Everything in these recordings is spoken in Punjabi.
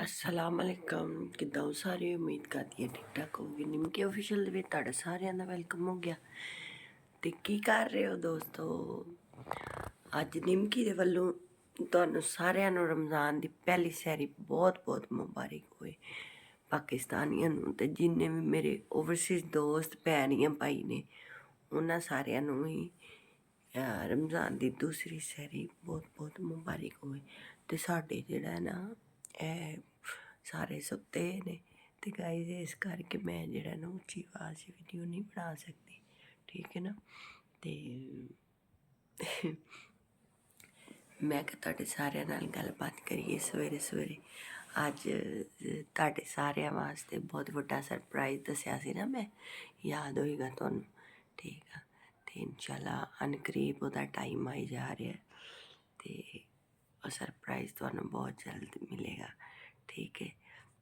अस्सलामुअलैकुम किद्दां हो सारे उम्मीद करदी है ठीक ठाक होगे। निमकी ऑफिशियल ਦੇ ਵਿੱਚ ਤੁਹਾਡਾ ਸਾਰਿਆਂ ਦਾ ਵੈਲਕਮ ਹੋ ਗਿਆ। ਤੇ ਕੀ ਕਰ ਰਹੇ ਹੋ ਦੋਸਤੋ? ਅੱਜ ਨਿਮਕੀ ਦੇ ਵੱਲੋਂ ਤੁਹਾਨੂੰ ਸਾਰਿਆਂ ਨੂੰ ਰਮਜ਼ਾਨ ਦੀ ਪਹਿਲੀ ਸਹਿਰੀ ਬਹੁਤ ਬਹੁਤ ਮੁਬਾਰਕ ਹੋਏ। ਪਾਕਿਸਤਾਨੀਆਂ ਨੂੰ ਤੇ ਜਿੰਨੇ ਵੀ ਮੇਰੇ ਓਵਰਸੀਜ਼ ਦੋਸਤ ਭੈਣੀਆਂ ਭਾਈ ਨੇ ਉਹਨਾਂ ਸਾਰਿਆਂ ਨੂੰ ਹੀ ਰਮਜ਼ਾਨ ਦੀ ਦੂਸਰੀ ਸਹਿਰੀ ਬਹੁਤ ਬਹੁਤ ਮੁਬਾਰਕ ਹੋਏ। ਤੇ ਸਾਡੇ ਜਿਹੜਾ ਨਾ ਇਹ ਸਾਰੇ ਸੁੱਤੇ ਨੇ ਤੇ ਗਾਈਜ਼ ਇਸ ਕਰਕੇ ਮੈਂ ਜਿਹੜਾ ਨਾ ਉੱਚੀ ਆਵਾਜ਼ 'ਚ ਵੀਡੀਓ ਨਹੀਂ ਬਣਾ ਸਕਦੀ, ਠੀਕ ਹੈ ਨਾ। ਤੇ ਮੈਂ ਕਿਹਾ ਤੁਹਾਡੇ ਸਾਰਿਆਂ ਨਾਲ ਗੱਲਬਾਤ ਕਰੀਏ ਸਵੇਰੇ ਸਵੇਰੇ। ਅੱਜ ਤੁਹਾਡੇ ਸਾਰਿਆਂ ਵਾਸਤੇ ਬਹੁਤ ਵੱਡਾ ਸਰਪ੍ਰਾਈਜ਼ ਦੱਸਿਆ ਸੀ ਨਾ ਮੈਂ, ਯਾਦ ਹੋਏਗਾ ਤੁਹਾਨੂੰ, ਠੀਕ ਆ। ਤੇ ਇਨਸ਼ਾਅੱਲਾ ਅਨਕਰੀਬ ਉਹਦਾ ਟਾਈਮ ਆਈ ਜਾ ਰਿਹਾ ਤੇ ਉਹ ਸਰਪ੍ਰਾਈਜ਼ ਤੁਹਾਨੂੰ ਬਹੁਤ ਜਲਦ ਮਿਲੇਗਾ, ਠੀਕ ਹੈ।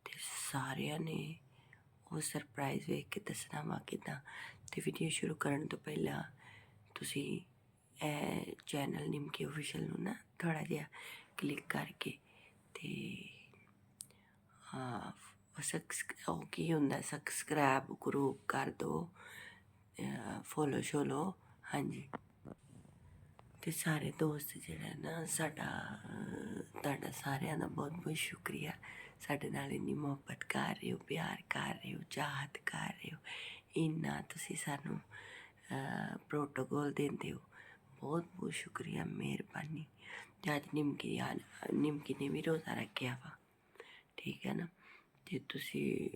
ਤੇ ਸਾਰਿਆਂ ਨੇ ਉਹ ਸਰਪ੍ਰਾਈਜ਼ ਵੇਖ ਕੇ ਦੱਸਣਾ ਵਾ ਕਿੱਦਾਂ। ਤੇ ਵੀਡੀਓ ਸ਼ੁਰੂ ਕਰਨ ਤੋਂ ਪਹਿਲਾਂ ਤੁਸੀਂ ਇਹ ਚੈਨਲ ਨਿਮਕੀ ਆਫਿਸ਼ੀਅਲ ਨੂੰ ਨਾ ਥੋੜ੍ਹਾ ਜਿਹਾ ਕਲਿੱਕ ਕਰਕੇ ਤੇ ਉਹ ਕੀ ਹੁੰਦਾ ਸਬਸਕ੍ਰਾਈਬ ਕਰੋ, ਕਰ ਦਿਓ, ਫੋਲੋ ਸ਼ੋਲੋ, ਹਾਂਜੀ। ਤੇ ਸਾਰੇ ਦੋਸਤ ਜਿਹੜਾ ਨਾ ਤੁਹਾਡਾ ਸਾਰਿਆਂ ਦਾ ਬਹੁਤ ਬਹੁਤ ਸ਼ੁਕਰੀਆ। ਸਾਡੇ ਨਾਲ ਇੰਨੀ ਮੁਹੱਬਤ ਕਰ ਰਹੇ ਹੋ, ਪਿਆਰ ਕਰ ਰਹੇ ਹੋ, ਚਾਹਤ ਕਰ ਰਹੇ ਹੋ, ਇੰਨਾ ਤੁਸੀਂ ਸਾਨੂੰ ਪ੍ਰੋਟੋਕੋਲ ਦਿੰਦੇ ਹੋ, ਬਹੁਤ ਬਹੁਤ ਸ਼ੁਕਰੀਆ, ਮਿਹਰਬਾਨੀ। ਅੱਜ ਨਿਮਕੀ ਨੇ ਵੀ ਰੋਜ਼ਾ ਰੱਖਿਆ ਵਾ, ਠੀਕ ਹੈ ਨਾ। ਤੇ ਤੁਸੀਂ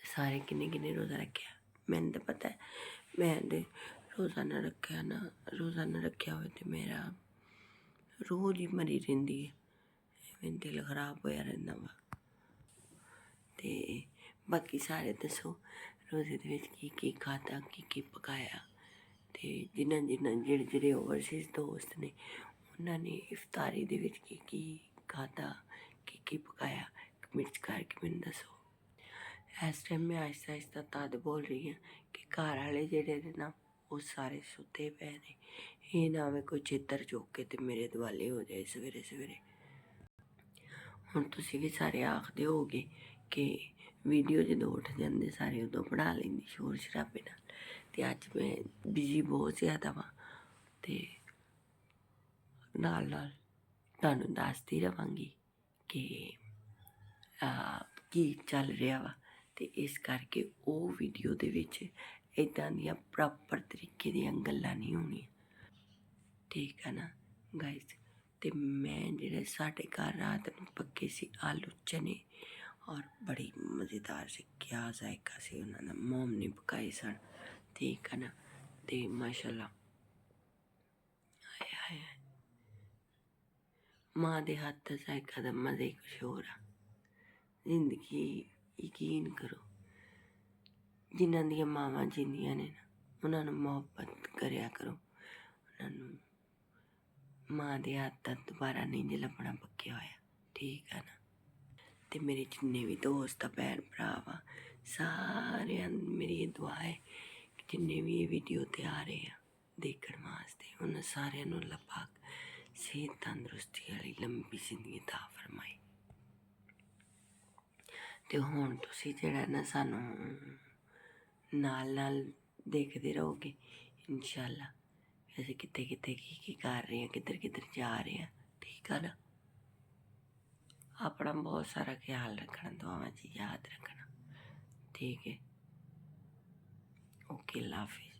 ਸਾਰੇ ਕਿੰਨੇ ਰੋਜ਼ਾ ਰੱਖਿਆ ਮੈਨੂੰ ਤਾਂ ਪਤਾ ਹੈ। ਮੈਂ ਤੇ ਰੋਜ਼ਾਨਾ ਰੱਖਿਆ ਹੋਵੇ ਤੇ ਮੇਰਾ ਰੋਜ਼ ਹੀ ਮਰੀ ਰਹਿੰਦੀ ਹੈ, ਐਵੇਂ ਦਿਲ ਖਰਾਬ ਹੋਇਆ ਰਹਿੰਦਾ ਵਾ। ਤੇ ਬਾਕੀ ਸਾਰੇ ਦੱਸੋ ਰੋਜ਼ੇ ਦੇ ਵਿੱਚ ਕੀ ਕੀ ਖਾਧਾ, ਕੀ ਕੀ ਪਕਾਇਆ। ਤੇ ਜਿਹੜੇ ਓਵਰਸੀਜ਼ ਦੋਸਤ ਨੇ ਉਹਨਾਂ ਨੇ ਇਫਤਾਰੀ ਦੇ ਵਿੱਚ ਕੀ ਕੀ ਖਾਧਾ, ਕੀ ਕੀ ਪਕਾਇਆ, ਕਮੈਂਟਸ ਕਰਕੇ ਮੈਨੂੰ ਦੱਸੋ। ਇਸ ਟਾਈਮ ਮੈਂ ਆਹਿਸਤਾ ਆਹਿਸਤਾ ਤਦ ਬੋਲ ਰਹੀ ਹਾਂ ਕਿ ਘਰ ਵਾਲੇ ਜਿਹੜੇ ਨੇ ਨਾ ਉਹ ਸਾਰੇ ਸੁੱਤੇ ਪਏ ਨੇ। ਇਹ ਨਾ ਹੋਵੇ ਕੋਈ ਚਿੱਤਰ ਚੁੱਕ ਕੇ ਤੇ ਮੇਰੇ ਦੁਆਲੇ ਹੋ ਜਾਏ ਸਵੇਰੇ ਸਵੇਰੇ। ਹੁਣ ਤੁਸੀਂ ਵੀ ਸਾਰੇ ਆਖਦੇ ਹੋਗੇ ਕਿ ਵੀਡੀਓ ਜਦੋਂ ਉੱਠ ਜਾਂਦੇ ਸਾਰੇ ਉਦੋਂ ਬਣਾ ਲੈਂਦੀ ਸ਼ੋਰ ਸ਼ਰਾਬੇ ਨਾਲ। ਤੇ ਅੱਜ ਮੈਂ ਬਿਜ਼ੀ ਬਹੁਤ ਜ਼ਿਆਦਾ ਵਾਂ ਤੇ ਨਾਲ ਨਾਲ ਤੁਹਾਨੂੰ ਦੱਸਦੀ ਰਹਾਂਗੀ ਕਿ ਕੀ ਚੱਲ ਰਿਹਾ ਵਾ। ਤੇ ਇਸ ਕਰਕੇ ਉਹ ਵੀਡੀਓ ਦੇ ਵਿੱਚ ਇੱਦਾਂ ਦੀਆਂ ਪ੍ਰੋਪਰ ਤਰੀਕੇ ਦੀਆਂ ਗੱਲਾਂ ਨਹੀਂ ਹੋਣੀਆਂ, ਠੀਕ ਹੈ ਨਾ ਗਾਇਜ਼। ਤੇ ਮੈਂ ਜਿਹੜੇ ਸਾਡੇ ਘਰ ਰਾਤ ਨੂੰ ਪੱਕੇ ਸੀ ਆਲੂ ਚਨੇ ਔਰ ਬੜੀ ਮਜ਼ੇਦਾਰ ਸੀ, ਕਿਆ ਜ਼ਾਇਕਾ ਸੀ ਉਹਨਾਂ ਦਾ, ਮੋਮ ਨੇ ਪਕਾਏ ਸਨ, ਠੀਕ ਹੈ ਨਾ। ਤੇ ਮਾਸ਼ਾਅੱਲਾ ਹਾਏ ਮਾਂ ਦੇ ਹੱਥ ਦਾ ਜ਼ਾਇਕਾ ਦਾ ਮਜ਼ਾ ਹੀ ਕੁਛ ਹੋਰ ਆ। ਜ਼ਿੰਦਗੀ ਯਕੀਨ ਕਰੋ ਜਿਨ੍ਹਾਂ ਦੀਆਂ ਮਾਵਾਂ ਜਿੰਦੀਆਂ ਨੇ ਨਾ ਉਹਨਾਂ ਨੂੰ ਮੁਹੱਬਤ ਕਰਿਆ ਕਰੋ, ਉਹਨਾਂ ਨੂੰ ਮਾਂ ਦੇ ਹੱਥ ਦਾ ਦੁਬਾਰਾ ਨਹੀਂ ਜੇ ਲੱਭਣਾ ਪੱਕਿਆ ਹੋਇਆ, ਠੀਕ ਹੈ ਨਾ। ਤੇ ਮੇਰੇ ਜਿੰਨੇ ਵੀ ਦੋਸਤ ਆ, ਭੈਣ ਭਰਾ ਵਾ, ਸਾਰਿਆਂ ਨੂੰ ਮੇਰੀ ਇਹ ਦੁਆ ਹੈ ਕਿ ਜਿੰਨੇ ਵੀ ਇਹ ਵੀਡੀਓ 'ਤੇ ਆ ਰਹੇ ਆ ਦੇਖਣ ਵਾਸਤੇ ਉਹਨਾਂ ਸਾਰਿਆਂ ਨੂੰ ਅੱਲਾਹ ਪਾਕ ਸਿਹਤ ਤੰਦਰੁਸਤੀ ਵਾਲੀ ਲੰਬੀ ਜ਼ਿੰਦਗੀ ਅਤਾ ਫਰਮਾਏ। ਤੇ ਹੁਣ ਤੁਸੀਂ ਜਿਹੜਾ ਨਾ ਸਾਨੂੰ ਨਾਲ ਦੇਖਦੇ ਰਹੋਗੇ ਇਨਸ਼ਾਅੱਲਾ ਅਸੀਂ ਕਿੱਥੇ ਕਿੱਥੇ ਕੀ ਕਰ ਰਹੇ ਹਾਂ, ਕਿੱਧਰ ਜਾ ਰਹੇ ਹਾਂ, ਠੀਕ ਆ ਨਾ। ਆਪਣਾ ਬਹੁਤ ਸਾਰਾ ਖਿਆਲ ਰੱਖਣਾ, ਦੁਆਵਾਂ 'ਚ ਯਾਦ ਰੱਖਣਾ, ਠੀਕ ਹੈ। ਓਕੇ, ਅੱਲਾ ਹਾਫਿਜ਼।